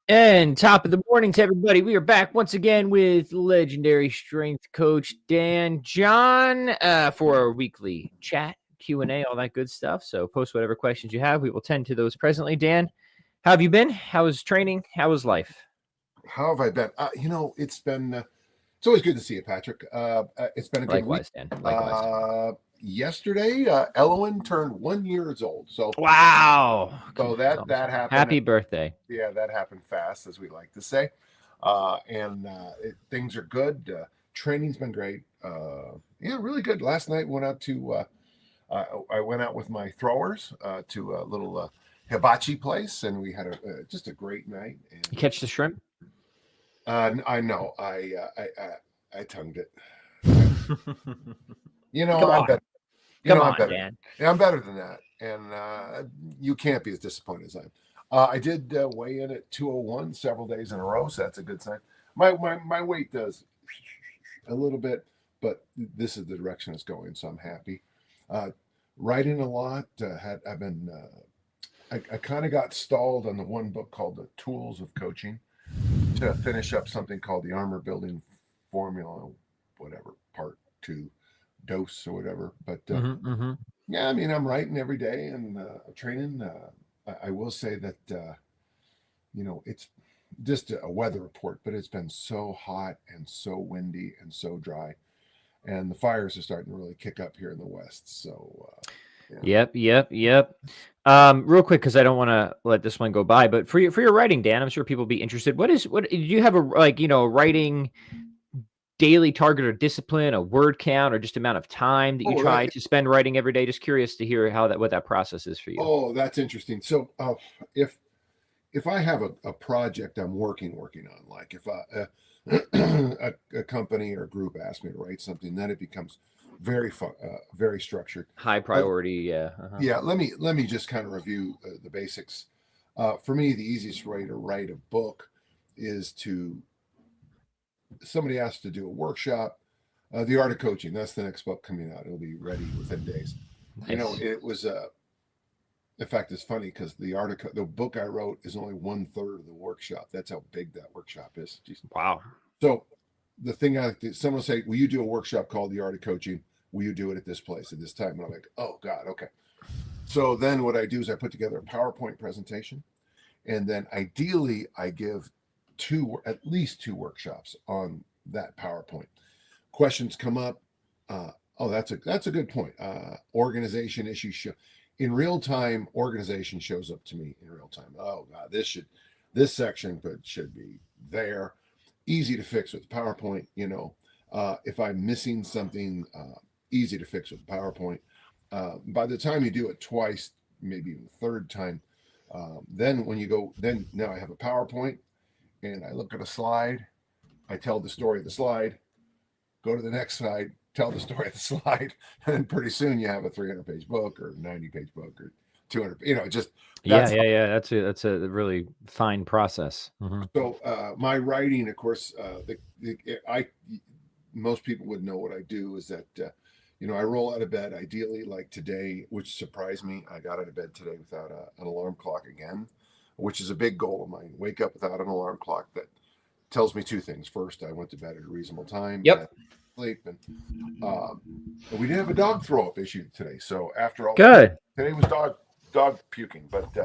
And top of the morning to everybody. We are back once again with legendary strength coach Dan John for our weekly chat, Q&A, all that good stuff. So post whatever questions you have. We will tend to those presently. Dan, how have you been? How was training? How was life? How have I been? It's always good to see you, Patrick. It's been a good week. Likewise, Dan. Likewise. Yesterday, Elowen turned 1 year old. Wow. So that happened. Happy birthday. Yeah, that happened fast, as we like to say. Things are good. Training's been great. Yeah, really good. Last night went out to. I went out with my throwers to a little hibachi place, and we had just a great night. And, You catch the shrimp? I know. I tongued it. Come I'm on. better. Come on, I'm better. Dan. Yeah, I'm better than that, and you can't be as disappointed as I am. I did weigh in at 201 several days in a row, so that's a good sign. My weight does a little bit, but this is the direction it's going, so I'm happy. Writing a lot. I kind of got stalled on the one book called The Tools of Coaching to finish up something called the Armor Building Formula, whatever, part two, dose or whatever. But yeah, I mean, I'm writing every day and training. I will say that, it's just a weather report, but it's been so hot and so windy and so dry. And the fires are starting to really kick up here in the West. So, Yep. Real quick, because I don't want to let this one go by, but for your writing, Dan, I'm sure people will be interested. What do you have a writing daily target or discipline, a word count, or just amount of time that you try to spend writing every day? Just curious to hear what that process is for you. Oh, that's interesting. So, if I have a project I'm working on, like if a company or a group asks me to write something, then it becomes very fun, very structured, high priority. Yeah. Let me just kind of review the basics. For me, the easiest way to write a book is to somebody asks to do a workshop. The Art of Coaching. That's the next book coming out. It'll be ready within days. Nice. It was in fact, it's funny because the book I wrote is only 1/3 of the workshop. That's how big that workshop is. Jeez. Wow. So the thing someone will say, "Will you do a workshop called the Art of Coaching? Will you do it at this place at this time?" And I'm like, "Oh God, okay." So then what I do is I put together a PowerPoint presentation, and then ideally I give at least two workshops on that PowerPoint. Questions come up. That's a good point. Organization issues show in real time. Organization shows up to me in real time. Oh God, this section should be there. Easy to fix with PowerPoint. If I'm missing something, easy to fix with PowerPoint. By the time you do it twice, maybe even the third time, then when you go, then now I have a PowerPoint and I look at a slide. I tell the story of the slide, go to the next slide, tell the story of the slide, and then pretty soon you have a 300-page book or 90-page book or 200. Just yeah. That's a really fine process. So my writing, of course, most people would know what I do is that I roll out of bed ideally like today, which surprised me. I got out of bed today without an alarm clock again, which is a big goal of mine. Wake up without an alarm clock that tells me two things. First, I went to bed at a reasonable time. Yep. Sleep, and we didn't have a dog throw up issue today. So after all, good. Today was dog puking, but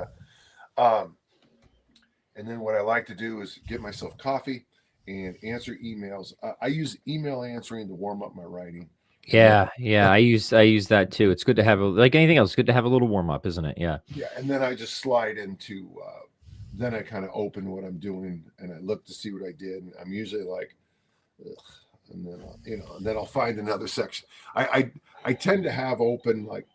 and then what I like to do is get myself coffee and answer emails. I use email answering to warm up my writing. Yeah. I use that too. It's good to have like anything else. It's good to have a little warm up, isn't it? Yeah. Yeah, and then I just slide into. Then I kind of open what I'm doing and I look to see what I did. And I'm usually like, ugh, and then and then I'll find another section. I tend to have open like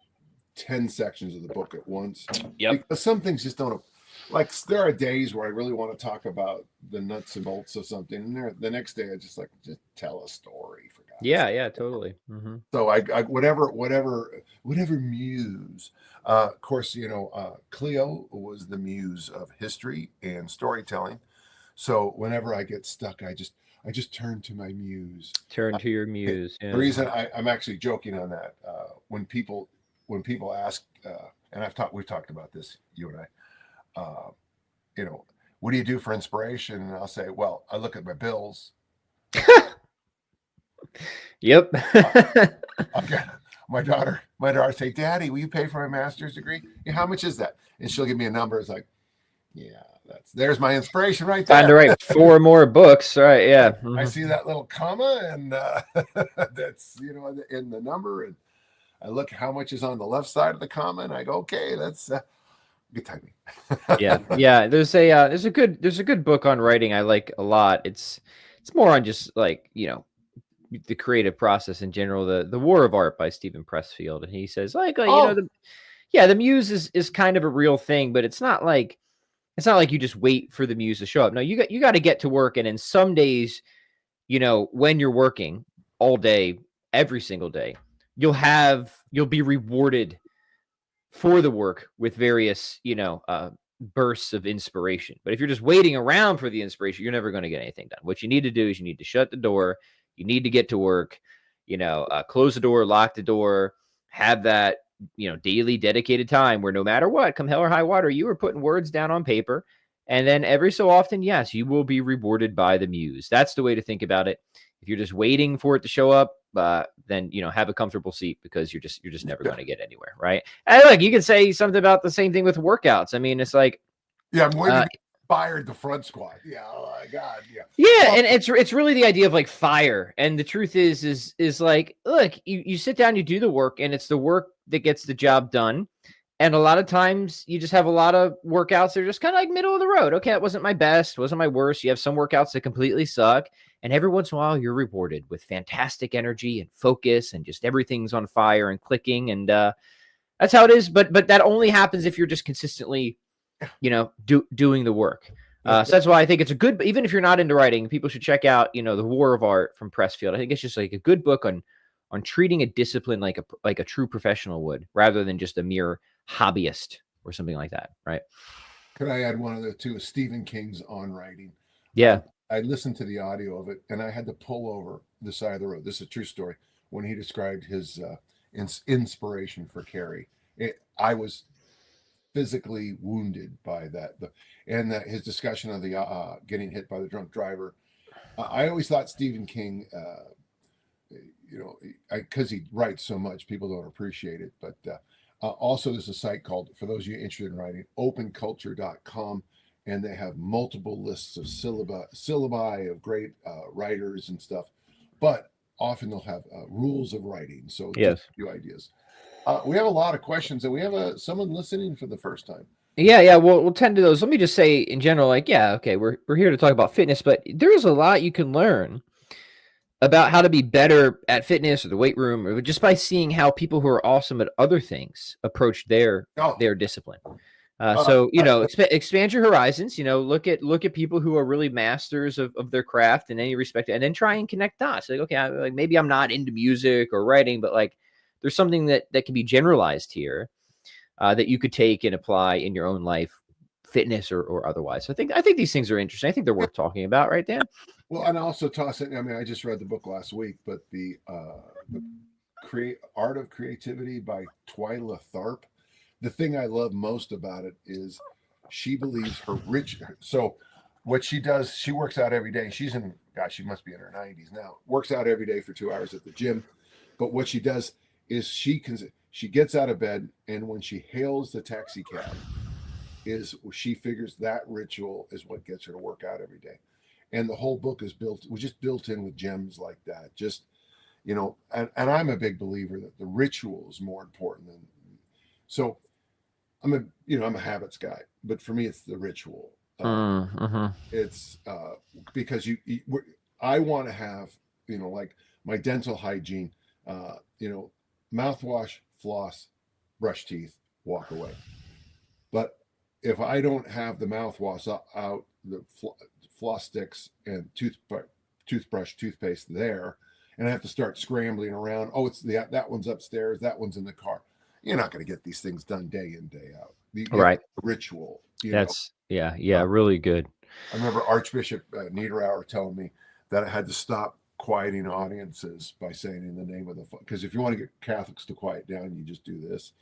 10 sections of the book at once. Yep. Because some things just don't. Like there are days where I really want to talk about the nuts and bolts of something, and the next day I just tell a story for God's sake. Yeah, totally. So I whatever muse. Of course, Cleo was the muse of history and storytelling. So whenever I get stuck, I just turn to my muse. Turn to your muse. Yeah. The reason I'm actually joking on that when people ask, and we've talked about this, you and I. what do you do for inspiration? And I'll say, well, I look at my bills. Yep. Okay. My daughter say, Daddy, will you pay for my master's degree? Yeah, how much is that? And she'll give me a number. It's like, yeah, there's my inspiration right there. Time to write 4 more books. Right. Yeah. I see that little comma, and that's, in the number. And I look how much is on the left side of the comma, and I go, okay, that's good timing. Yeah. There's a good book on writing I like a lot. It's more on just like, the creative process in general. The War of Art by Stephen Pressfield, and he says like, the muse is kind of a real thing, but it's not like you just wait for the muse to show up. No, you got to get to work, and in some days, when you're working all day, every single day, you'll be rewarded for the work with various, bursts of inspiration. But if you're just waiting around for the inspiration, you're never going to get anything done. What you need to do is you need to shut the door. You need to get to work, close the door, lock the door, have that, daily dedicated time where no matter what, come hell or high water, you are putting words down on paper. And then every so often, yes, you will be rewarded by the muse. That's the way to think about it. If you're just waiting for it to show up, then, have a comfortable seat, because you're just never going to get anywhere. Right. And look, you can say something about the same thing with workouts. I mean, it's like, yeah, I'm waiting to get fired the front squat. Yeah. Oh my God. Yeah. Yeah. And it's really the idea of like fire. And the truth is like, look, you sit down, you do the work, and it's the work that gets the job done. And a lot of times you just have a lot of workouts that are just kind of like middle of the road. Okay, it wasn't my best, wasn't my worst. You have some workouts that completely suck. And every once in a while, you're rewarded with fantastic energy and focus, and just everything's on fire and clicking. And that's how it is. But that only happens if you're just consistently, doing the work. So that's why I think it's a good, even if you're not into writing, people should check out, The War of Art from Pressfield. I think it's just like a good book on treating a discipline like a true professional would, rather than just a mere hobbyist or something like that. Right. Could I add one of the two? Stephen King's On Writing. Yeah. I listened to the audio of it, and I had to pull over the side of the road. This is a true story. When he described his inspiration for Carrie, I was physically wounded by that. His discussion of the getting hit by the drunk driver. I always thought Stephen King, because he writes so much, people don't appreciate it. But also, there's a site called, for those of you interested in writing, openculture.com. And they have multiple lists of syllabi of great writers and stuff. But often they'll have rules of writing. So yes, just a few ideas. We have a lot of questions, and we have someone listening for the first time. Yeah. We'll tend to those. Let me just say in general, like, okay, we're here to talk about fitness, but there's a lot you can learn about how to be better at fitness or the weight room, or just by seeing how people who are awesome at other things approach their discipline. So, expand your horizons, look at people who are really masters of their craft in any respect, and then try and connect dots. Like, okay, maybe I'm not into music or writing, but like there's something that can be generalized here that you could take and apply in your own life, fitness or otherwise. So I think these things are interesting. I think they're worth talking about, right, Dan? Well, and also toss it. I mean, I just read the book last week, but the Art of Creativity by Twyla Tharp. The thing I love most about it is she believes so what she does, she works out every day. She must be in her 90s now, works out every day for 2 hours at the gym. But what she does is she gets out of bed, and when she hails the taxi cab, she figures that ritual is what gets her to work out every day. And the whole book is built in with gems like that. Just, and I'm a big believer that the ritual is more important than, so I'm a habits guy, but for me, it's the ritual. It's because I want to have, like my dental hygiene, mouthwash, floss, brush teeth, walk away. But if I don't have the mouthwash out, the floss sticks and toothbrush, toothpaste there, and I have to start scrambling around. Oh, it's that one's upstairs, that one's in the car. You're not going to get these things done day in, day out. Right. Ritual. Really good. I remember Archbishop Niederauer telling me that I had to stop quieting audiences by saying in the name of the, because if you want to get Catholics to quiet down, you just do this.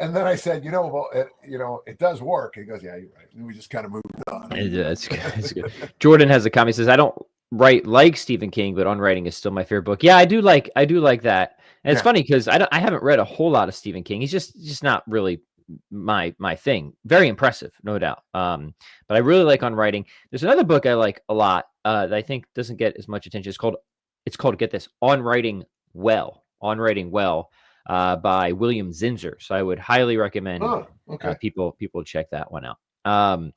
And then I said, well, it does work. He goes, yeah, you're right. And we just kind of moved on. That's good. That's good. Jordan has a comment. He says, I don't write like Stephen King, but On Writing is still my favorite book. Yeah, I do like that. And it's funny because I haven't read a whole lot of Stephen King. He's just not really my thing. Very impressive, no doubt. But I really like On Writing. There's another book I like a lot that I think doesn't get as much attention. It's called get this, On Writing Well. By William Zinsser. So I would highly recommend people check that one out. All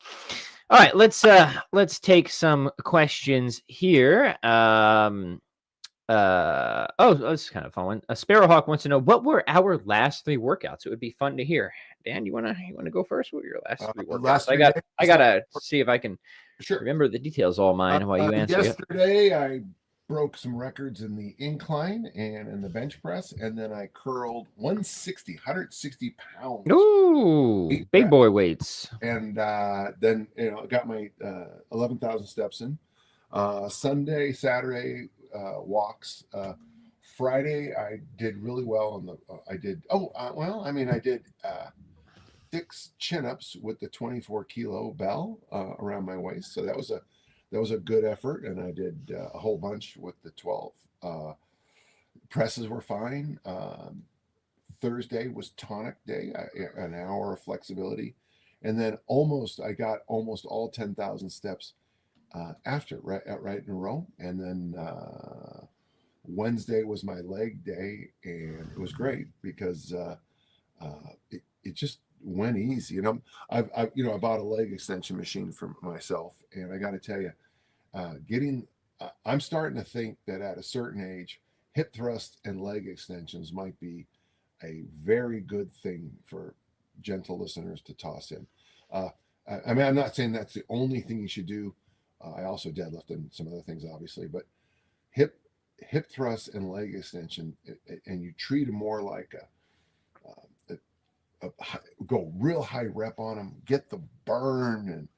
right, let's take some questions here. This is kind of fun one. A Sparrowhawk wants to know, what were our last 3 workouts? It would be fun to hear. Dan, you wanna go first? What were your last 3 workouts? I gotta see if I can remember the details all mine while you answer. Yesterday I broke some records in the incline and in the bench press, and then I curled 160 pounds. Ooh, big boy weights. And then got my 11,000 steps in. Sunday, Saturday walks. Friday I did really well on the. I did 6 chin-ups with the 24-kilo bell around my waist. So that was a good effort, and I did a whole bunch with the 12. Presses were fine. Thursday was tonic day, an hour of flexibility, and then I got almost all 10,000 steps after right in a row. And then Wednesday was my leg day, and it was great because it just went easy. I bought a leg extension machine for myself, and I got to tell you, I'm starting to think that at a certain age, hip thrust and leg extensions might be a very good thing for gentle listeners to toss in. I'm not saying that's the only thing you should do. I also deadlift and some other things, obviously, but hip thrust and leg extension, and you treat them more like go real high rep on them, get the burn, and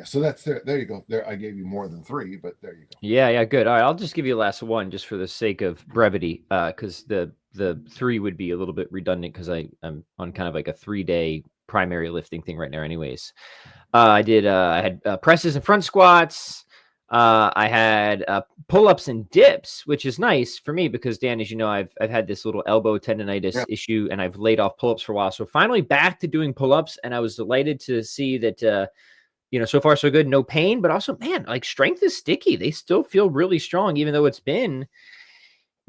so that's there you go. There, I gave you more than 3, but there you go. Yeah, good. All right, I'll just give you the last one just for the sake of brevity, because the 3 would be a little bit redundant because I'm on kind of like a 3-day primary lifting thing right now. Anyways, I had presses and front squats. I had pull-ups and dips, which is nice for me because, Dan, as you know, I've had this little elbow tendonitis issue, and I've laid off pull-ups for a while. So finally back to doing pull-ups, and I was delighted to see that. So far so good, no pain, but also, man, like strength is sticky. They still feel really strong, even though it's been,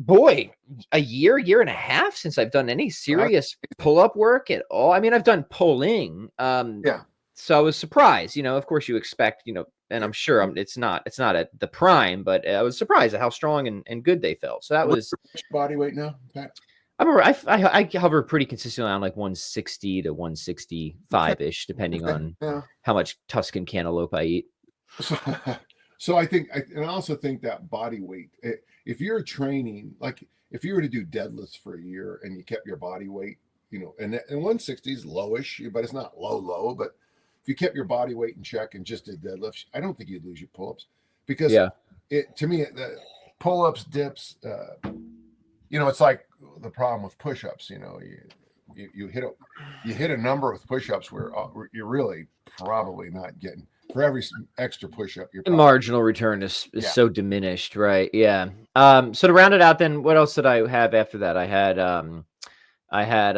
a year and a half since I've done any serious pull-up work at all. I mean, I've done pulling. So I was surprised, of course you expect, and I'm sure it's not at the prime, but I was surprised at how strong and good they felt. So that was body weight now, Pat? I hover pretty consistently on like 160 to 165 ish, depending on how much Tuscan cantaloupe I eat. So I think, and I also think that body weight, if you're training, like if you were to do deadlifts for a year and you kept your body weight, and 160 is lowish, but it's not low, but if you kept your body weight in check and just did deadlifts, I don't think you'd lose your pull-ups because to me, the pull-ups, dips, it's like the problem with push-ups. You hit a number with push-ups where you're really probably not getting, for every extra push-up, the marginal return is so diminished, right? Yeah. So to round it out, then what else did I have after that? I had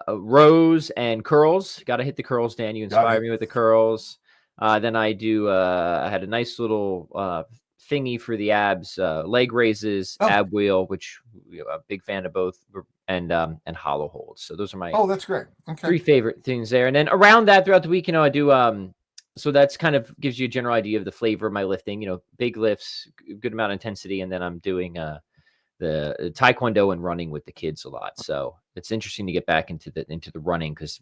rows and curls. Got to hit the curls, Dan. You inspired me with the curls. Then I had a nice little thingy for the abs, leg raises, ab wheel, which I'm a big fan of both, and hollow holds. So those are my that's great. Okay. 3 favorite things there. And then around that throughout the week, I do so that's kind of gives you a general idea of the flavor of my lifting, big lifts, good amount of intensity, and then I'm doing the taekwondo and running with the kids a lot. So it's interesting to get back into the running because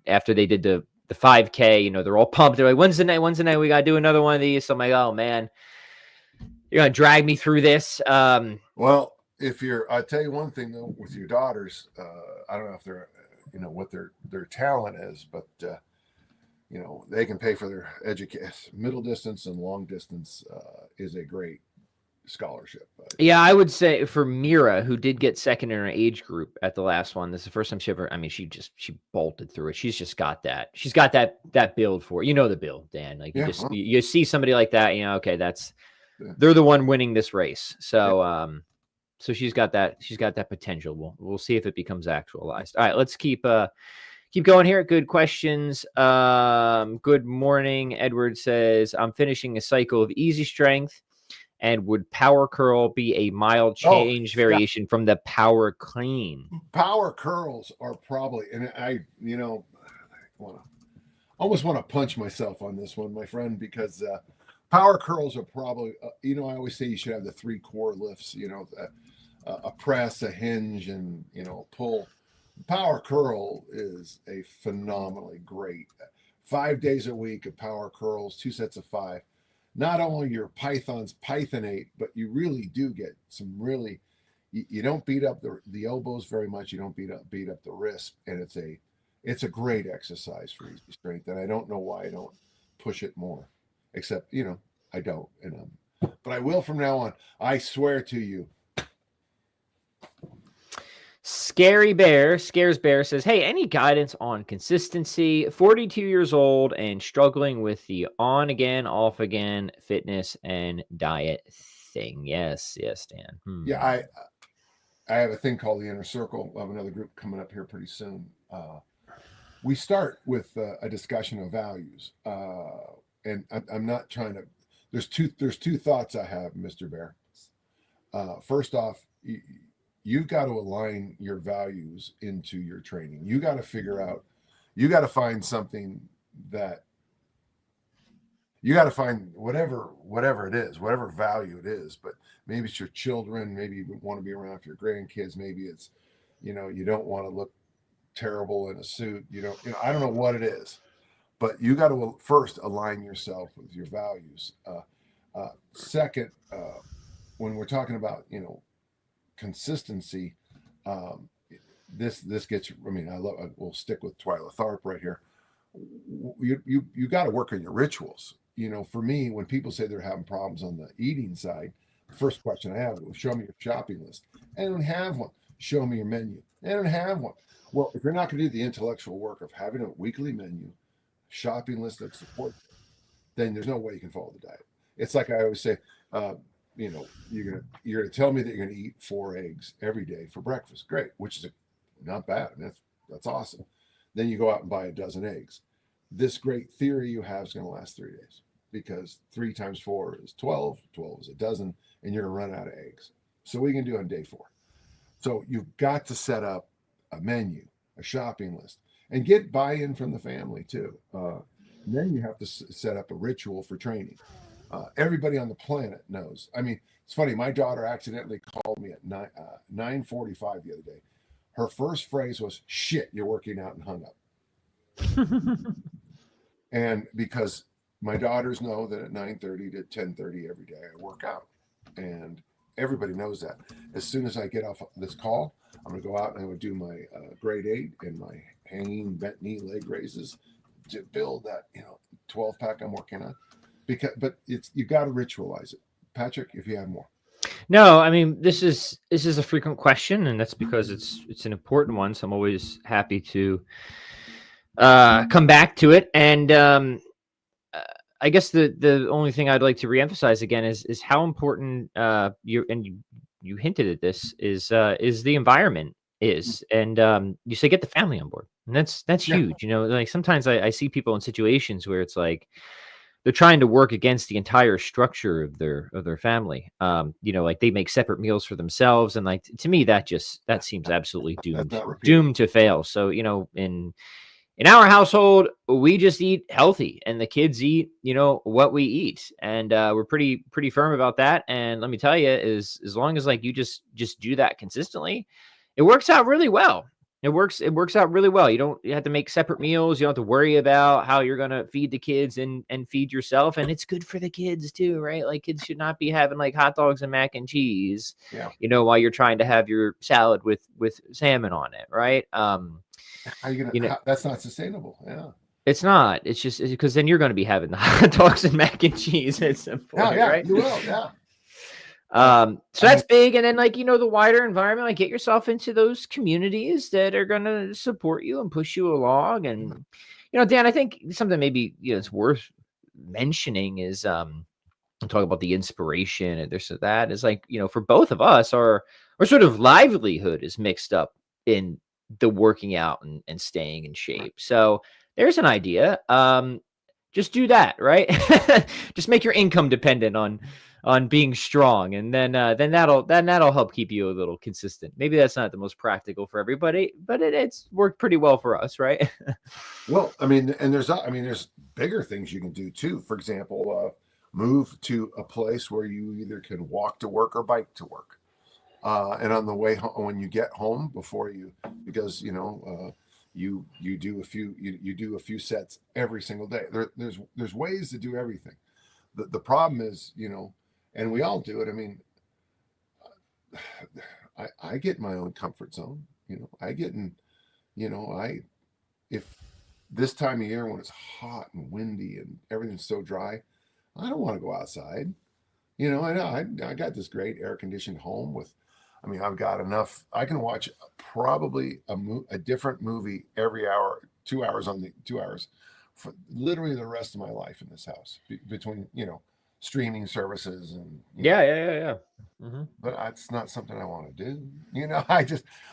after they did the 5K, they're all pumped. They're like, when's the night? We got to do another one of these. So I'm like, oh man, you're going to drag me through this. Well, I'll tell you one thing though, with your daughters, I don't know if they're, what their talent is, but they can pay for their education. Middle distance and long distance is a great scholarship. But Yeah, I would say for Mira, who did get second in her age group at the last one, this is the first time she ever. I mean, she bolted through it. She's just got that. She's got that build for it. You know the build, Dan. Like yeah, you see somebody like that, okay, yeah. they're the one winning this race. So so she's got that potential. We'll see if it becomes actualized. All right, let's keep going here. Good questions. Good morning. Edward says, I'm finishing a cycle of easy strength. And would power curl be a mild change variation from the power clean? Power curls are probably, and I almost want to punch myself on this one, my friend, because power curls are probably, I always say you should have the 3 core lifts, a press, a hinge, and, pull. Power curl is a phenomenally great 5 days a week of power curls, 2 sets of 5. Not only your pythons pythonate, but you really do get some really, you don't beat up the elbows very much. You don't beat up the wrist. And it's a great exercise for easy strength. And I don't know why I don't push it more, except, I don't. But I will from now on. I swear to you. Scares Bear says, hey, any guidance on consistency? 42 years old and struggling with the on again, off again fitness and diet thing. Yes, Dan. Yeah, I have a thing called the Inner Circle. I'll have another group coming up here pretty soon. We start with a discussion of values. And I'm not trying to, there's two thoughts I have, Mr. Bear. First off, you've got to align your values into your training. You got to figure out, you got to find something that, you got to find whatever it is, whatever value it is, but maybe it's your children, maybe you want to be around for your grandkids, maybe it's, you don't want to look terrible in a suit, I don't know what it is, but you got to first align yourself with your values. Second, when we're talking about, consistency, this gets, we'll stick with Twyla Tharp right here. You got to work on your rituals. For me, when people say they're having problems on the eating side, the first question I have is, show me your shopping list. I don't have one. Show me your menu. I don't have one. Well, if you're not going to do the intellectual work of having a weekly menu, shopping list that supports it, then there's no way you can follow the diet. It's like I always say, you're gonna tell me that you're gonna eat 4 eggs every day for breakfast. Great, which is not bad. That's awesome. Then you go out and buy a dozen eggs. This great theory you have is gonna last 3 days, because 3 times 4 is 12. 12 is a dozen, and you're gonna run out of eggs. So what are you gonna do on day 4? So you've got to set up a menu, a shopping list, and get buy-in from the family too. Then you have to set up a ritual for training. Everybody on the planet knows. I mean, it's funny. My daughter accidentally called me at 9:45 the other day. Her first phrase was, "Shit, you're working out," and hung up. And because my daughters know that at 9:30 to 10:30 every day I work out, and everybody knows that. As soon as I get off this call, I'm going to go out and I'm going to do my grade 8 and my hanging bent knee leg raises to build that 12 pack I'm working on. But you got to ritualize it. Patrick, if you have more. No, I mean, this is a frequent question, and that's because it's an important one. So I'm always happy to come back to it. And I guess the only thing I'd like to reemphasize again is how important you hinted at this is the environment is, and you say get the family on board, and that's huge. Like sometimes I see people in situations where it's like they're trying to work against the entire structure of their family. Like they make separate meals for themselves. And like, to me, that seems absolutely doomed to fail. So, in our household, we just eat healthy, and the kids eat, what we eat. And we're pretty firm about that. And let me tell you, is as long as like you just do that consistently, it works out really well. It works out really well. You have to make separate meals. You don't have to worry about how you're going to feed the kids and feed yourself. And it's good for the kids too, right? Like kids should not be having like hot dogs and mac and cheese, while you're trying to have your salad with salmon on it. Right. How are you going to, that's not sustainable. Yeah. It's not. It's just because then you're going to be having the hot dogs and mac and cheese at some point, right? You will. Yeah. So that's big. And then like, the wider environment, like get yourself into those communities that are going to support you and push you along. And, Dan, I think something maybe, it's worth mentioning is, talk about the inspiration and this or that is like, for both of us, our sort of livelihood is mixed up in the working out and staying in shape. So there's an idea. Just do that, right? Just make your income dependent on being strong, and then that'll help keep you a little consistent. Maybe that's not the most practical for everybody, but it's worked pretty well for us, right? Well, I mean, and there's bigger things you can do too. For example, move to a place where you either can walk to work or bike to work. And on the way home, when you get home, because you do a few sets every single day. There's ways to do everything. The problem is, and we all do it. I mean, I get in my own comfort zone. I get in, if this time of year when it's hot and windy and everything's so dry, I don't want to go outside. I got this great air conditioned home I've got enough. I can watch probably a different movie every hour, 2 hours for literally the rest of my life in this house between, streaming services and Yeah. Mm-hmm. But it's not something I want to do.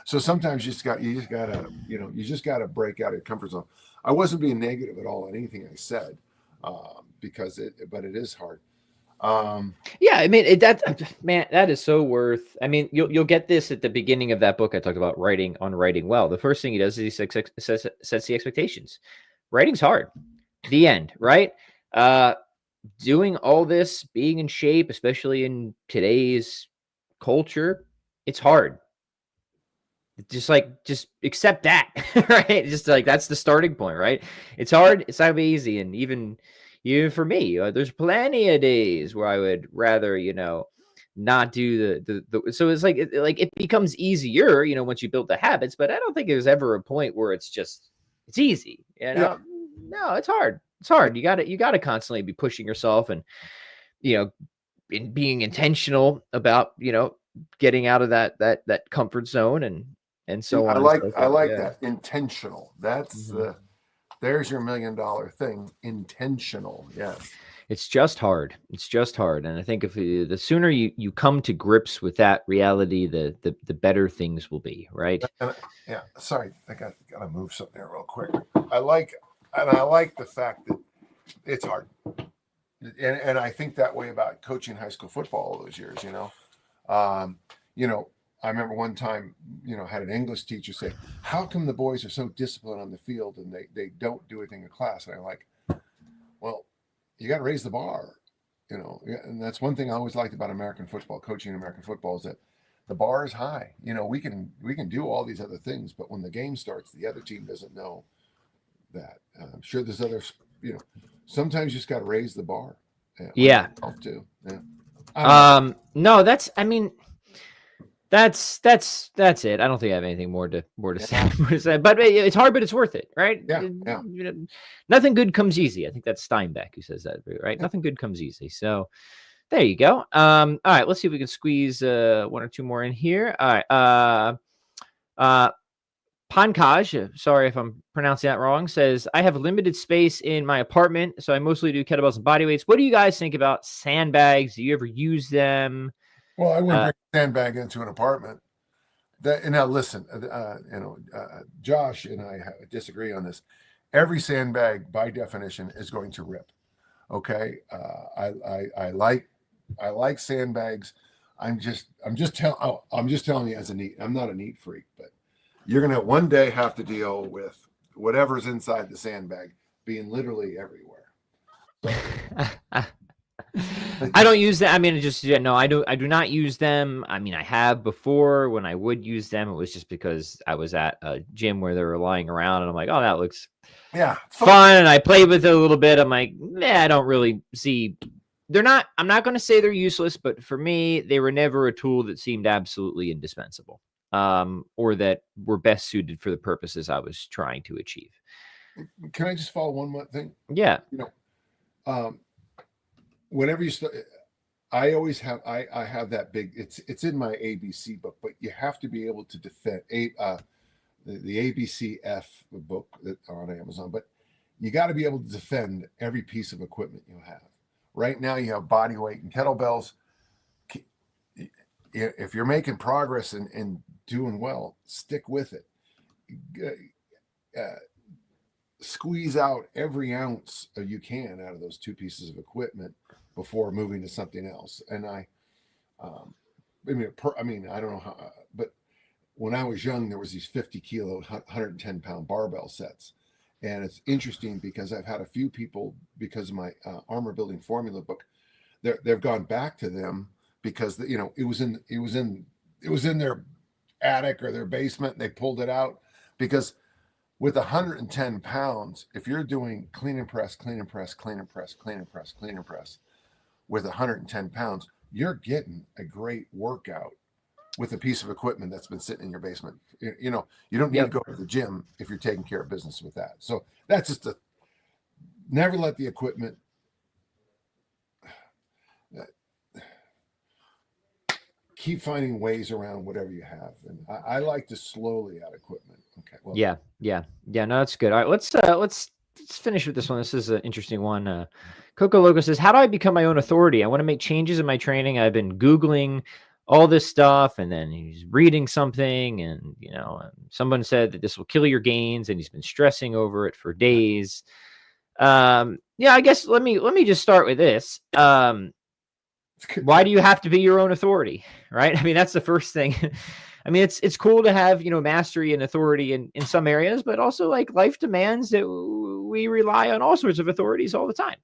So sometimes you just gotta break out of your comfort zone. I wasn't being negative at all on anything I said, but it is hard. Yeah, I mean that is so worth. I mean, you'll get this at the beginning of that book I talked about, writing well. The first thing he does is he sets the expectations. Writing's hard. The end, right? Doing all this, being in shape, especially in today's culture, it's hard. Just accept that, right? Just like that's the starting point, right? It's hard. It's not gonna be easy, and even for me, there's plenty of days where I would rather, not do the. So it's like it becomes easier, once you build the habits. But I don't think there's ever a point where it's easy. Yeah. No, it's hard. It's hard. You got to constantly be pushing yourself and, in being intentional about, getting out of that comfort zone and so on. I like that intentional. That's there's your $1 million thing. Intentional. Yes. It's just hard. And I think if the sooner you come to grips with that reality, the better things will be, right? Yeah. Sorry, I got to move something there real quick. I like the fact that it's hard, and I think that way about coaching high school football all those years. I remember one time, had an English teacher say, "How come the boys are so disciplined on the field and they don't do anything in class?" And I'm like, "Well, you got to raise the bar, And that's one thing I always liked about American football, coaching American football, is that the bar is high. We can do all these other things, but when the game starts, the other team doesn't know that. I'm sure there's others. Sometimes you just got to raise the bar. Yeah. Too. Yeah. No, that's it. I don't think I have anything more to say. But it's hard, but it's worth it, right? Yeah. Nothing good comes easy. I think that's Steinbeck who says that, right? Yeah. Nothing good comes easy. So there you go. All right, let's see if we can squeeze one or two more in here. All right. Pankaj, sorry if I'm pronouncing that wrong, says, I have limited space in my apartment, so I mostly do kettlebells and body weights. What do you guys think about sandbags? Do you ever use them? Well, I wouldn't bring a sandbag into an apartment. Now, listen, Josh and I disagree on this. Every sandbag, by definition, is going to rip. Okay, I like sandbags. I'm just telling you as a neat. I'm not a neat freak, but you're going to one day have to deal with whatever's inside the sandbag being literally everywhere. I don't use them. I mean, I do not use them. I mean, I have before. When I would use them, it was just because I was at a gym where they were lying around and I'm like, oh, that looks fun. And I played with it a little bit. I'm like, I don't really see. I'm not going to say they're useless, but for me, they were never a tool that seemed absolutely indispensable. Or that were best suited for the purposes I was trying to achieve. Can I just follow one more thing? Yeah. Whenever you start, I always have I have that big, it's in my ABC book, but you have to be able to defend the ABCF book on Amazon, but you got to be able to defend every piece of equipment you have. Right now you have body weight and kettlebells. If you're making progress and doing well, stick with it. Squeeze out every ounce you can out of those two pieces of equipment before moving to something else. And I mean, I don't know how, but when I was young, there was these 50 kilo, 110 pound barbell sets. And it's interesting because I've had a few people, because of my armor building formula book, they've gone back to them because it was in their attic or their basement. And they pulled it out because with 110 pounds, if you're doing clean and press, clean and press, clean and press, clean and press, clean and press with 110 pounds, you're getting a great workout with a piece of equipment that's been sitting in your basement. You don't need to go to the gym if you're taking care of business with that. So that's just never let the equipment keep finding ways around whatever you have. And I like to slowly add equipment. Okay. Well, yeah. No, that's good. All right, let's finish with this one. This is an interesting one. Coco Loco says, how do I become my own authority? I want to make changes in my training. I've been Googling all this stuff, and then he's reading something, and someone said that this will kill your gains, and he's been stressing over it for days. I guess let me just start with this. Why do you have to be your own authority, right? I mean, that's the first thing. I mean, it's cool to have, mastery and authority in some areas, but also like life demands that we rely on all sorts of authorities all the time.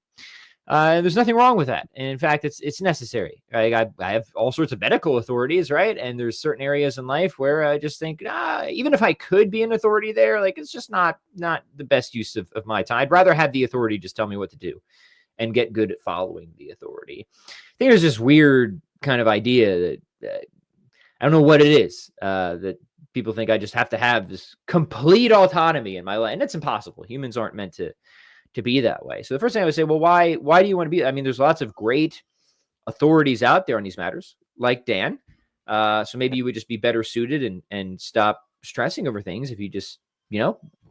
And there's nothing wrong with that. And in fact, it's necessary. Right? I have all sorts of medical authorities, right? And there's certain areas in life where I just think, even if I could be an authority there, like it's just not the best use of my time. I'd rather have the authority just tell me what to do and get good at following the authority. I think there's this weird kind of idea that I don't know what it is, that people think I just have to have this complete autonomy in my life. And it's impossible. Humans aren't meant to be that way. So the first thing I would say, well, why do you want to be? I mean, there's lots of great authorities out there on these matters, like Dan. So maybe you would just be better suited and stop stressing over things if you just,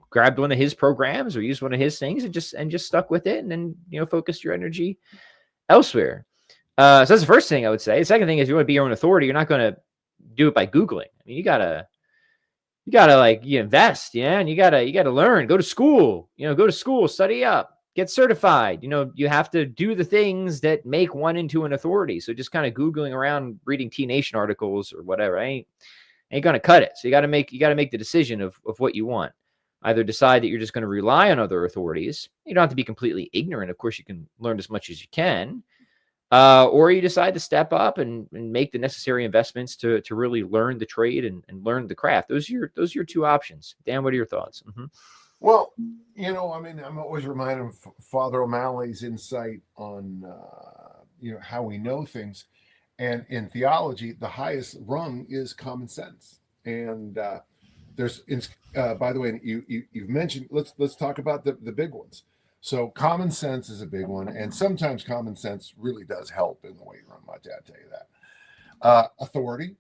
grabbed one of his programs or used one of his things and just stuck with it, and then, focused your energy elsewhere. So that's the first thing I would say. The second thing is, you want to be your own authority. You're not going to do it by Googling. I mean, you gotta invest, and you gotta learn, go to school, study up, get certified. You have to do the things that make one into an authority. So just kind of Googling around, reading T Nation articles or whatever ain't gonna cut it. So you gotta make the decision of what you want. Either decide that you're just going to rely on other authorities. You don't have to be completely ignorant. Of course, you can learn as much as you can. Or you decide to step up and make the necessary investments to really learn the trade and learn the craft. Those are your two options. Dan, what are your thoughts? Mm-hmm. Well, I mean, I'm always reminded of Father O'Malley's insight on, how we know things. And in theology, the highest rung is common sense. And by the way, you've mentioned, let's talk about the big ones. So common sense is a big one, and sometimes common sense really does help in the weight room. My dad tell you that. Authority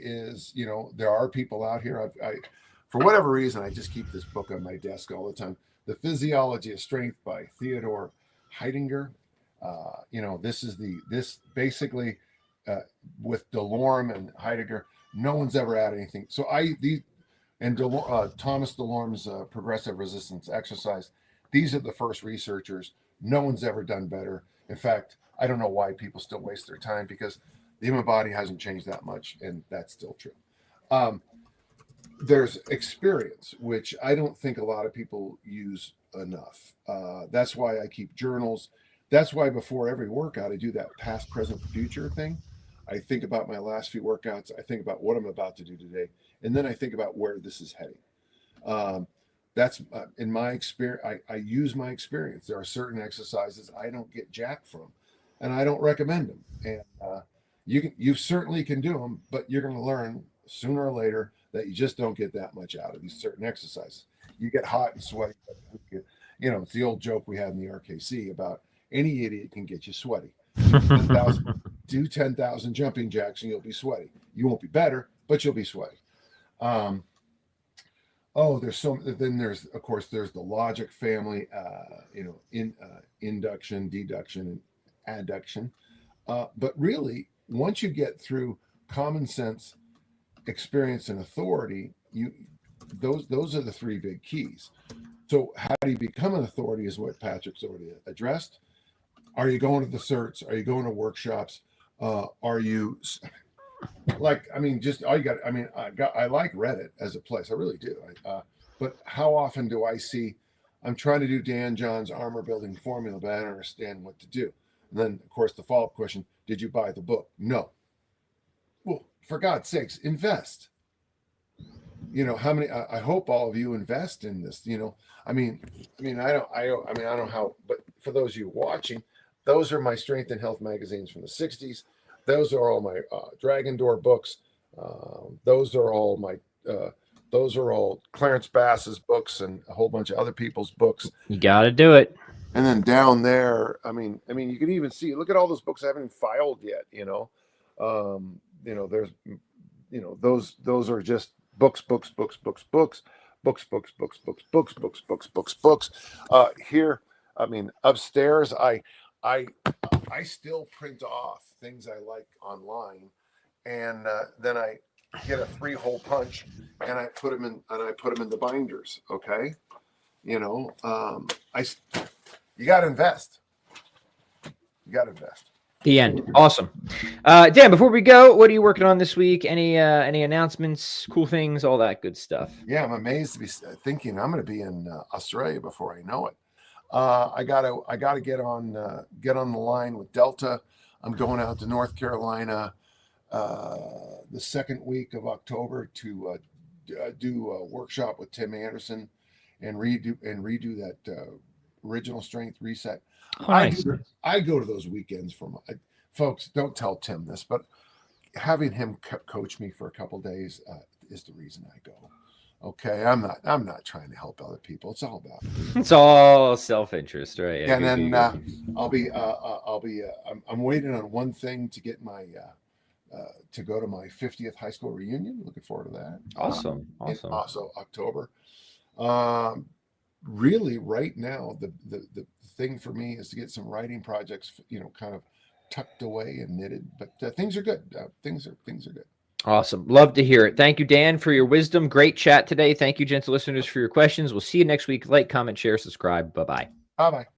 is, there are people out here. I for whatever reason, I just keep this book on my desk all the time. The Physiology of Strength by Theodore Heidinger. This basically with DeLorme and Heidegger. No one's ever had anything. So Thomas DeLorme's progressive resistance exercise. These are the first researchers. No one's ever done better. In fact, I don't know why people still waste their time, because the human body hasn't changed that much, and that's still true. There's experience, which I don't think a lot of people use enough. That's why I keep journals. That's why before every workout, I do that past, present, future thing. I think about my last few workouts. I think about what I'm about to do today. And then I think about where this is heading. That's in my experience. I use my experience. There are certain exercises I don't get jack from, and I don't recommend them. And you certainly can do them, but you're going to learn sooner or later that you just don't get that much out of these certain exercises. You get hot and sweaty. It's the old joke we had in the RKC about any idiot can get you sweaty. Do 10,000 jumping jacks and you'll be sweaty. You won't be better, but you'll be sweaty. Then there's, of course, there's the logic family, induction, deduction, and adduction. But really, once you get through common sense, experience, and authority, those are the three big keys. So how do you become an authority is what Patrick's already addressed. Are you going to the certs? Are you going to workshops? Are you just all you got? I like Reddit as a place. I really do. But how often do I see? I'm trying to do Dan John's armor building formula, but I don't understand what to do. And then, of course, the follow-up question: did you buy the book? No. Well, for God's sakes, invest. How many? I hope all of you invest in this. I don't know how, but for those of you watching, those are my strength and health magazines from the 60s. Those are all my Dragon Door books. Those are all Clarence Bass's books and a whole bunch of other people's books. You got to do it. And then down there, you can even see. Look at all those books I haven't filed yet. There's, those are just books. Here, upstairs, I still print off things I like online, and then I get a 3-hole punch and I put them in the binders. Okay, you got to invest. The end. Awesome. Dan, before we go, what are you working on this week? Any announcements, cool things, all that good stuff? Yeah, I'm amazed to be thinking I'm going to be in Australia before I know it. I gotta get on the line with Delta. I'm going out to North Carolina the second week of October to do a workshop with Tim Anderson and redo that original strength reset. Oh, nice. I go to those weekends folks. Don't tell Tim this, but having him coach me for a couple days is the reason I go. Okay, I'm not trying to help other people. It's all about me. It's all self-interest, right? Yeah, and then I'm waiting on one thing to get my to go to my 50th high school reunion. Looking forward to that. Awesome. Also October. Really, right now the thing for me is to get some writing projects, kind of tucked away and knitted. But things are good. Things are good. Awesome. Love to hear it. Thank you, Dan, for your wisdom. Great chat today. Thank you, gentle listeners, for your questions. We'll see you next week. Like, comment, share, subscribe. Bye-bye. Bye-bye.